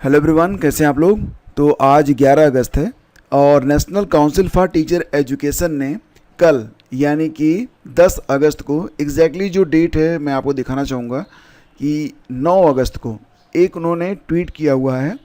Hello everyone, कैसे हैं आप लोग। तो आज 11 अगस्त है और national council for teacher education ने कल यानी कि 10 अगस्त को एग्जैक्टली जो डेट है मैं आपको दिखाना चाहूँगा कि 9 अगस्त को एक उन्होंने ट्वीट किया हुआ है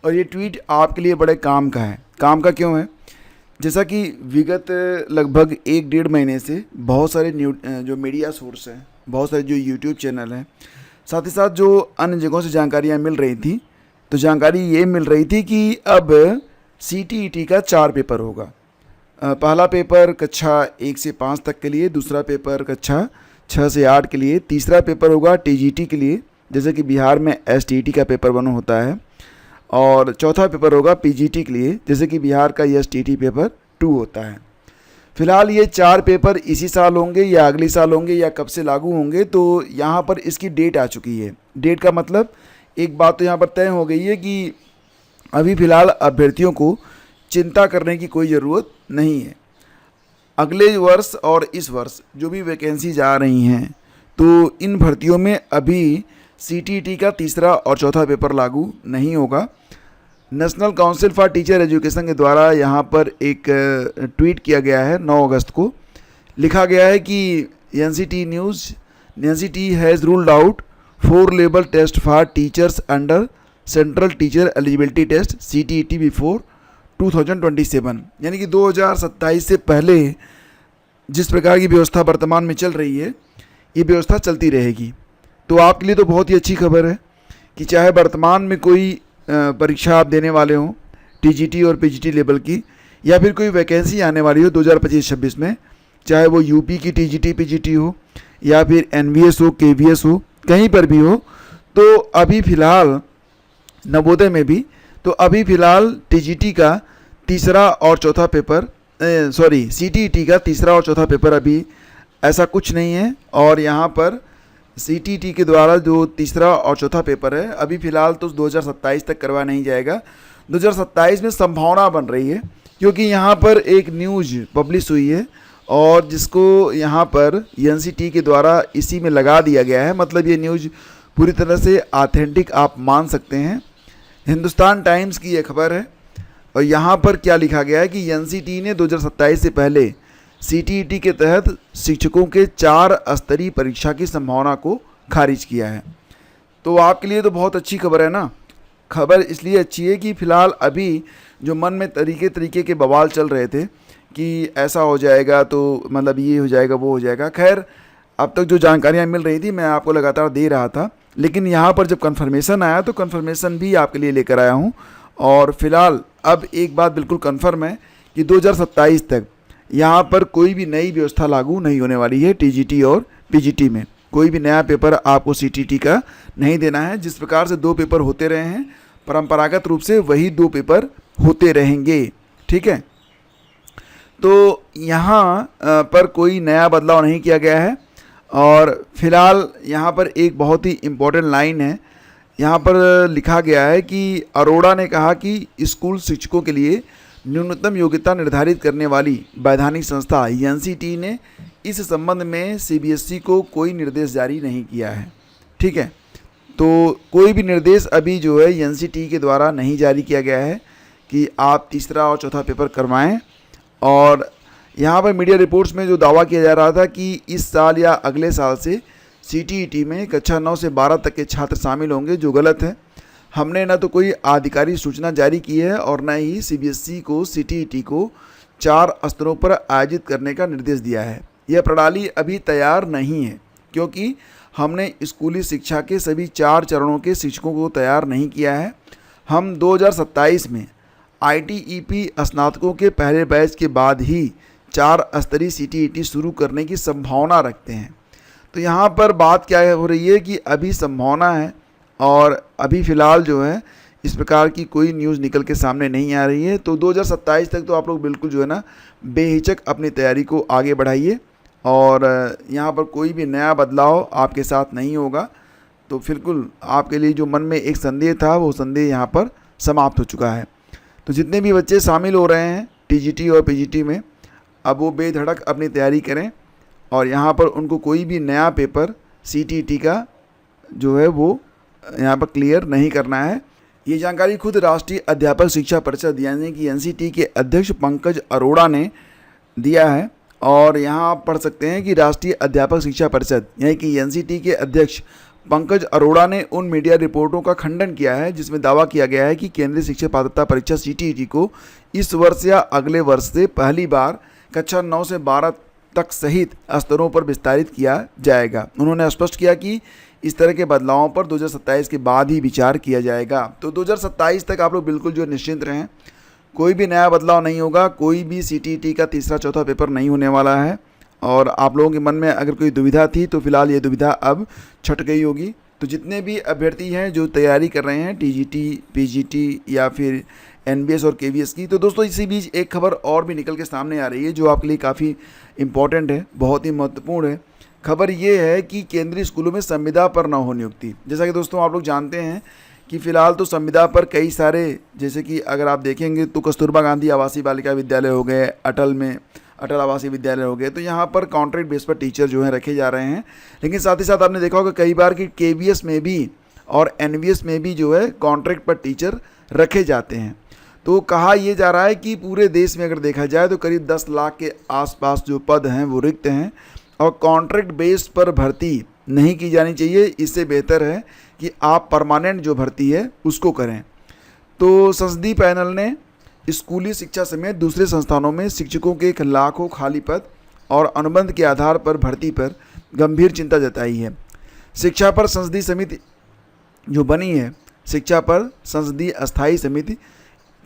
और ये ट्वीट आपके लिए बड़े काम का है। काम का क्यों है? जैसा कि विगत लगभग 1-1.5 महीने से बहुत सारे जो मीडिया सोर्स हैं, बहुत सारे जो यूट्यूब चैनल हैं, साथ ही साथ जो अन्य जगहों से जानकारियाँ मिल रही थी, तो जानकारी ये मिल रही थी कि अब CTET का 4 पेपर होगा। पहला पेपर कक्षा 1 से 5 तक के लिए, दूसरा पेपर कक्षा 6 से 8 के लिए, तीसरा पेपर होगा TGT के लिए, जैसे कि बिहार में STET का पेपर 1 होता है, और चौथा पेपर होगा PGT के लिए, जैसे कि बिहार का STT पेपर 2 होता है। फिलहाल ये 4 पेपर इसी साल होंगे या अगले साल होंगे या कब से लागू होंगे, तो यहाँ पर इसकी डेट आ चुकी है। डेट का मतलब एक बात तो यहाँ पर तय हो गई है कि अभी फ़िलहाल अभ्यर्थियों को चिंता करने की कोई ज़रूरत नहीं है। अगले वर्ष और इस वर्ष जो भी वैकेंसीज आ रही हैं, तो इन भर्तियों में अभी CTET का तीसरा और चौथा पेपर लागू नहीं होगा। National council for teacher education के द्वारा यहाँ पर एक ट्वीट किया गया है 9 अगस्त को। लिखा गया है कि NCT has ruled out 4 level test for teachers under central teacher eligibility test CTET before 2027, यानी कि 2027 से पहले जिस प्रकार की व्यवस्था वर्तमान में चल रही है, ये व्यवस्था चलती रहेगी। तो आपके लिए तो बहुत ही अच्छी खबर है कि चाहे वर्तमान में कोई परीक्षा आप देने वाले हों TGT और PGT लेवल की, या फिर कोई वैकेंसी आने वाली हो 2025-26 में, चाहे वो UP की TGT PGT हो या फिर NVS हो, KVS हो, कहीं पर भी हो, तो अभी फ़िलहाल नवोदय में भी, तो अभी फ़िलहाल TGT का तीसरा और चौथा पेपर CTET का तीसरा और चौथा पेपर अभी ऐसा कुछ नहीं है। और यहाँ पर CTET के द्वारा जो तीसरा और चौथा पेपर है अभी फ़िलहाल तो 2027 तक करवा नहीं जाएगा। 2027 में संभावना बन रही है, क्योंकि यहाँ पर एक न्यूज़ पब्लिश हुई है और जिसको यहाँ पर NCT के द्वारा इसी में लगा दिया गया है। मतलब ये न्यूज़ पूरी तरह से ऑथेंटिक आप मान सकते हैं। हिंदुस्तान टाइम्स की ये खबर है और यहाँ पर क्या लिखा गया है कि NCT ने 2027 से पहले CTET के तहत शिक्षकों के 4 स्तरीय परीक्षा की संभावना को खारिज किया है। तो आपके लिए तो बहुत अच्छी खबर है ना। खबर इसलिए अच्छी है कि फ़िलहाल अभी जो मन में तरीके के बवाल चल रहे थे कि ऐसा हो जाएगा, तो मतलब ये हो जाएगा, वो हो जाएगा, खैर अब तक जो जानकारियाँ मिल रही थी मैं आपको लगातार दे रहा था, लेकिन यहाँ पर जब कन्फर्मेशन आया तो कन्फर्मेशन भी आपके लिए लेकर आया हूँ। और फिलहाल अब एक बात बिल्कुल कन्फर्म है कि 2027 तक यहाँ पर कोई भी नई व्यवस्था लागू नहीं होने वाली है। TGT और PGT में कोई भी नया पेपर आपको CTET का नहीं देना है। जिस प्रकार से 2 पेपर होते रहे हैं परंपरागत रूप से, वही 2 पेपर होते रहेंगे, ठीक है। तो यहाँ पर कोई नया बदलाव नहीं किया गया है। और फिलहाल यहाँ पर एक बहुत ही इम्पोर्टेंट लाइन है, यहाँ पर लिखा गया है कि अरोड़ा ने कहा कि स्कूल शिक्षकों के लिए न्यूनतम योग्यता निर्धारित करने वाली वैधानिक संस्था NCT ने इस संबंध में CBSE को कोई निर्देश जारी नहीं किया है, ठीक है। तो कोई भी निर्देश अभी जो है NCT के द्वारा नहीं जारी किया गया है कि आप तीसरा और चौथा पेपर करवाएं। और यहाँ पर मीडिया रिपोर्ट्स में जो दावा किया जा रहा था कि इस साल या अगले साल से CTET में कक्षा 9 से 12 तक के छात्र शामिल होंगे, जो गलत है। हमने न तो कोई आधिकारिक सूचना जारी की है और न ही CBSE को CTET को 4 स्तरों पर आयोजित करने का निर्देश दिया है। यह प्रणाली अभी तैयार नहीं है, क्योंकि हमने स्कूली शिक्षा के सभी 4 चरणों के शिक्षकों को तैयार नहीं किया है। हम 2027 में ITEP स्नातकों के पहले बैच के बाद ही 4 स्तरीय CTET शुरू करने की संभावना रखते हैं। तो यहाँ पर बात क्या हो रही है कि अभी संभावना है और अभी फ़िलहाल जो है इस प्रकार की कोई न्यूज़ निकल के सामने नहीं आ रही है। तो 2027 तक तो आप लोग बिल्कुल जो है ना बेहिचक अपनी तैयारी को आगे बढ़ाइए और यहाँ पर कोई भी नया बदलाव आपके साथ नहीं होगा। तो बिल्कुल आपके लिए जो मन में एक संदेह था, वो संदेह यहाँ पर समाप्त हो चुका है। तो जितने भी बच्चे शामिल हो रहे हैं TGT और PGT में, अब वो बेधड़क अपनी तैयारी करें और यहाँ पर उनको कोई भी नया पेपर CTET का जो है वो यहाँ पर क्लियर नहीं करना है। ये जानकारी खुद राष्ट्रीय अध्यापक शिक्षा परिषद यानी कि एनसीटी के अध्यक्ष पंकज अरोड़ा ने दिया है। और यहाँ आप पढ़ सकते हैं कि राष्ट्रीय अध्यापक शिक्षा परिषद यानी कि एनसीटी के अध्यक्ष पंकज अरोड़ा ने उन मीडिया रिपोर्टों का खंडन किया है जिसमें दावा किया गया है कि केंद्रीय शिक्षक पात्रता परीक्षा सीटीईटी को इस वर्ष या अगले वर्ष से पहली बार कक्षा 9 से 12 तक सहित स्तरों पर विस्तारित किया जाएगा। उन्होंने स्पष्ट किया कि इस तरह के बदलावों पर 2027 के बाद ही विचार किया जाएगा। तो 2027 तक आप लोग बिल्कुल जो निश्चिंत रहें, कोई भी नया बदलाव नहीं होगा, कोई भी सीटीईटी का तीसरा चौथा पेपर नहीं होने वाला है। और आप लोगों के मन में अगर कोई दुविधा थी तो फिलहाल ये दुविधा अब छट गई होगी। तो जितने भी अभ्यर्थी हैं जो तैयारी कर रहे हैं टीजीटी, पीजीटी या फिर एनबीएस और केवीएस की, तो दोस्तों इसी बीच एक खबर और भी निकल के सामने आ रही है जो आपके लिए काफ़ी इम्पॉर्टेंट है, बहुत ही महत्वपूर्ण है। खबर ये है कि केंद्रीय स्कूलों में संविदा पर न हो नियुक्ति। जैसा कि दोस्तों आप लोग जानते हैं कि फ़िलहाल तो संविदा पर कई सारे, जैसे कि अगर आप देखेंगे तो कस्तूरबा गांधी आवासीय बालिका विद्यालय हो गए, अटल आवासीय विद्यालय हो गए, तो यहाँ पर कॉन्ट्रैक्ट बेस पर टीचर जो हैं रखे जा रहे हैं। लेकिन साथ ही साथ आपने देखा होगा कई बार कि केवीएस में भी और एनवीएस में भी जो है कॉन्ट्रैक्ट पर टीचर रखे जाते हैं। तो कहा यह जा रहा है कि पूरे देश में अगर देखा जाए तो करीब 10 लाख के आसपास जो पद हैं वो रिक्त हैं और कॉन्ट्रैक्ट बेस पर भर्ती नहीं की जानी चाहिए। इससे बेहतर है कि आप परमानेंट जो भर्ती है उसको करें। तो संसदीय पैनल ने स्कूली शिक्षा समेत दूसरे संस्थानों में शिक्षकों के लाखों खाली पद और अनुबंध के आधार पर भर्ती पर गंभीर चिंता जताई है। शिक्षा पर संसदीय समिति जो बनी है, शिक्षा पर संसदीय अस्थायी समिति,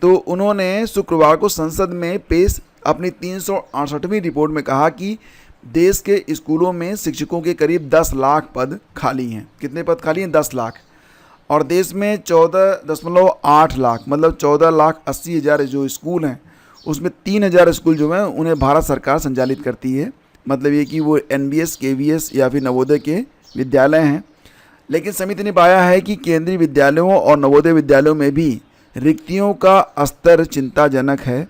तो उन्होंने शुक्रवार को संसद में पेश अपनी 368वीं रिपोर्ट में कहा कि देश के स्कूलों में शिक्षकों के करीब 10 लाख पद खाली हैं। कितने पद खाली हैं? 10 लाख। और देश में 14.8 लाख मतलब 14,80,000 जो स्कूल हैं उसमें 3,000 स्कूल जो हैं उन्हें भारत सरकार संचालित करती है। मतलब ये कि वो एनबीएस, केवीएस या फिर नवोदय के विद्यालय हैं। लेकिन समिति ने पाया है कि केंद्रीय विद्यालयों और नवोदय विद्यालयों में भी रिक्तियों का स्तर चिंताजनक है।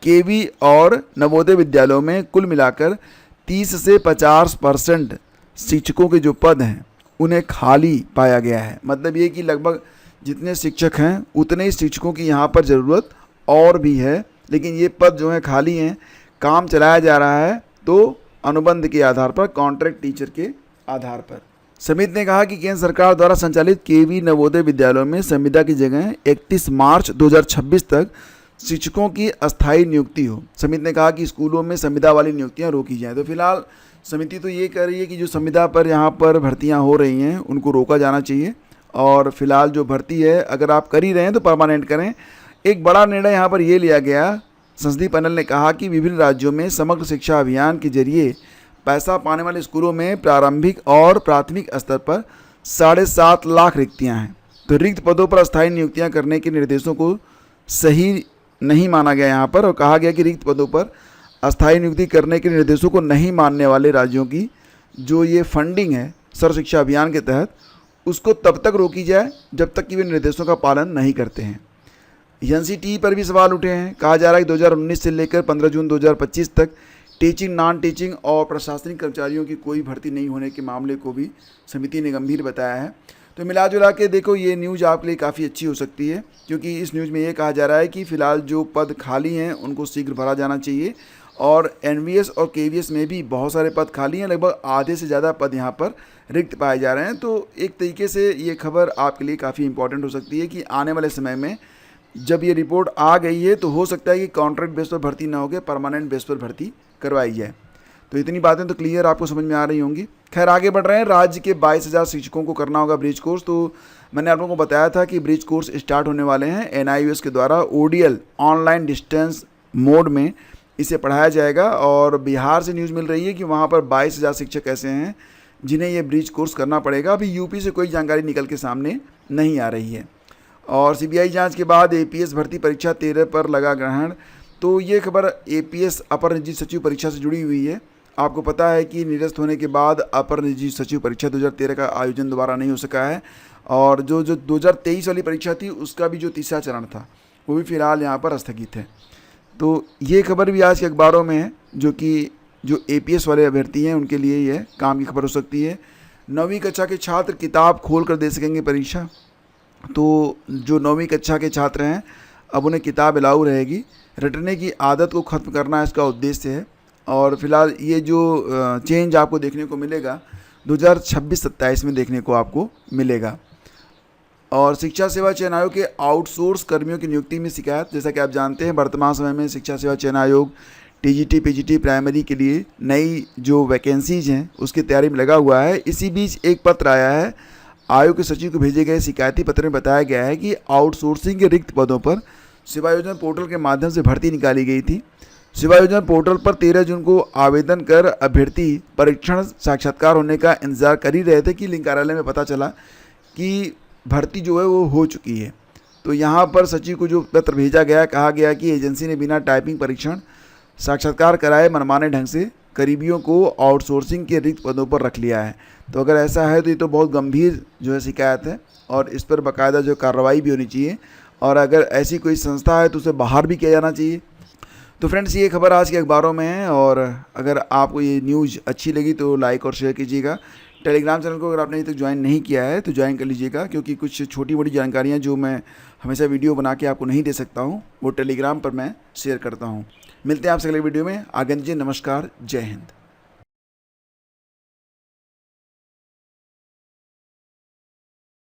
केवी और नवोदय विद्यालयों में कुल मिलाकर 30 से 50% शिक्षकों के जो पद हैं उन्हें खाली पाया गया है। मतलब ये कि लगभग जितने शिक्षक हैं उतने ही शिक्षकों की यहाँ पर ज़रूरत और भी है, लेकिन ये पद जो हैं खाली हैं। काम चलाया जा रहा है तो अनुबंध के आधार पर, कॉन्ट्रैक्ट टीचर के आधार पर। समिति ने कहा कि केंद्र सरकार द्वारा संचालित केवी नवोदय विद्यालयों में संविदा की जगह 31 मार्च 2026 तक शिक्षकों की अस्थायी नियुक्ति हो। समिति ने कहा कि स्कूलों में संविदा वाली नियुक्तियां रोकी जाएं। तो फिलहाल समिति तो ये कह रही है कि जो संविदा पर यहाँ पर भर्तियाँ हो रही हैं उनको रोका जाना चाहिए और फिलहाल जो भर्ती है अगर आप कर ही रहे हैं तो परमानेंट करें। एक बड़ा निर्णय यहाँ पर ये लिया गया। संसदीय पैनल ने कहा कि विभिन्न राज्यों में समग्र शिक्षा अभियान के जरिए पैसा पाने वाले स्कूलों में प्रारंभिक और प्राथमिक स्तर पर 7.5 लाख रिक्तियाँ हैं। तो रिक्त पदों पर अस्थायी नियुक्तियाँ करने के निर्देशों को सही नहीं माना गया यहाँ पर और कहा गया कि रिक्त पदों पर अस्थायी नियुक्ति करने के निर्देशों को नहीं मानने वाले राज्यों की जो ये फंडिंग है सर्व शिक्षा अभियान के तहत उसको तब तक रोकी जाए जब तक कि वे निर्देशों का पालन नहीं करते हैं। एनसीटी पर भी सवाल उठे हैं। कहा जा रहा है कि 2019 से लेकर 15 जून 2025 तक टीचिंग, नॉन टीचिंग और प्रशासनिक कर्मचारियों की कोई भर्ती नहीं होने के मामले को भी समिति ने गंभीर बताया है। तो मिला जुला के देखो ये न्यूज़ आपके लिए काफ़ी अच्छी हो सकती है, क्योंकि इस न्यूज़ में ये कहा जा रहा है कि फ़िलहाल जो पद खाली हैं उनको शीघ्र भरा जाना चाहिए और एनवीएस और केवीएस में भी बहुत सारे पद खाली हैं। लगभग आधे से ज़्यादा पद यहाँ पर रिक्त पाए जा रहे हैं। तो एक तरीके से ये खबर आपके लिए काफ़ी इंपॉर्टेंट हो सकती है कि आने वाले समय में जब ये रिपोर्ट आ गई है तो हो सकता है कि कॉन्ट्रैक्ट बेस पर भर्ती ना होकर परमानेंट बेस पर भर्ती करवाई जाए। तो इतनी बातें तो क्लियर आपको समझ में आ रही होंगी। खैर आगे बढ़ रहे हैं। राज्य के 22,000 शिक्षकों को करना होगा ब्रिज कोर्स। तो मैंने आप लोगों को बताया था कि ब्रिज कोर्स स्टार्ट होने वाले हैं। एनआईयूएस के द्वारा ओडीएल ऑनलाइन डिस्टेंस मोड में इसे पढ़ाया जाएगा और बिहार से न्यूज़ मिल रही है कि वहाँ पर 22,000 शिक्षक ऐसे हैं जिन्हें ये ब्रिज कोर्स करना पड़ेगा। अभी यूपी से कोई जानकारी निकल के सामने नहीं आ रही है। और सीबीआई जांच के बाद एपीएस भर्ती परीक्षा 13 पर लगा ग्रहण। तो ये खबर एपीएस अपर निजी सचिव परीक्षा से जुड़ी हुई है। आपको पता है कि निरस्त होने के बाद अपर निजी सचिव परीक्षा 2013 का आयोजन दोबारा नहीं हो सका है और जो 2023 वाली परीक्षा थी उसका भी जो तीसरा चरण था वो भी फिलहाल यहाँ पर स्थगित है। तो ये खबर भी आज के अखबारों में है जो एपीएस वाले अभ्यर्थी हैं उनके लिए यह काम की खबर हो सकती है। 9वीं कक्षा के छात्र किताब खोल कर दे सकेंगे परीक्षा। तो जो 9वीं कक्षा के छात्र हैं अब उन्हें किताब अलाउ रहेगी। रटने की आदत को ख़त्म करना इसका उद्देश्य है। और फिलहाल ये जो चेंज आपको देखने को मिलेगा 2026-27 में देखने को आपको मिलेगा। और शिक्षा सेवा चयन आयोग के आउटसोर्स कर्मियों की नियुक्ति में शिकायत, जैसा कि आप जानते हैं वर्तमान समय में शिक्षा सेवा चयन आयोग टीजीटी पीजीटी प्राइमरी के लिए नई जो वैकेंसीज हैं उसकी तैयारी में लगा हुआ है। इसी बीच एक पत्र आया है। आयोग के सचिव को भेजे गए शिकायती पत्र में बताया गया है कि आउटसोर्सिंग के रिक्त पदों पर सेवा योजना पोर्टल के माध्यम से भर्ती निकाली गई थी। सेवा योजना पोर्टल पर 13 जून को आवेदन कर अभ्यर्थी परीक्षण साक्षात्कार होने का इंतजार कर ही रहे थे कि लिंक कार्यालय में पता चला कि भर्ती जो है वो हो चुकी है। तो यहाँ पर सचिव को जो पत्र भेजा गया, कहा गया कि एजेंसी ने बिना टाइपिंग परीक्षण साक्षात्कार कराए मनमाने ढंग से करीबियों को आउटसोर्सिंग के रिक्त पदों पर रख लिया है। तो अगर ऐसा है तो ये तो बहुत गंभीर जो है शिकायत है और इस पर बाकायदा जो कार्रवाई भी होनी चाहिए और अगर ऐसी कोई संस्था है तो उसे बाहर भी किया जाना चाहिए। तो फ्रेंड्स, ये खबर आज के अखबारों में है और अगर आपको ये न्यूज़ अच्छी लगी तो लाइक और शेयर कीजिएगा। टेलीग्राम चैनल को अगर आपने अभी तक ज्वाइन नहीं किया है तो ज्वाइन कर लीजिएगा, क्योंकि कुछ छोटी बड़ी जानकारियाँ जो मैं हमेशा वीडियो बना के आपको नहीं दे सकता हूँ वो टेलीग्राम पर मैं शेयर करता हूँ। मिलते हैं आपसे अगले वीडियो में। आगे दीजिए, नमस्कार, जय हिंद।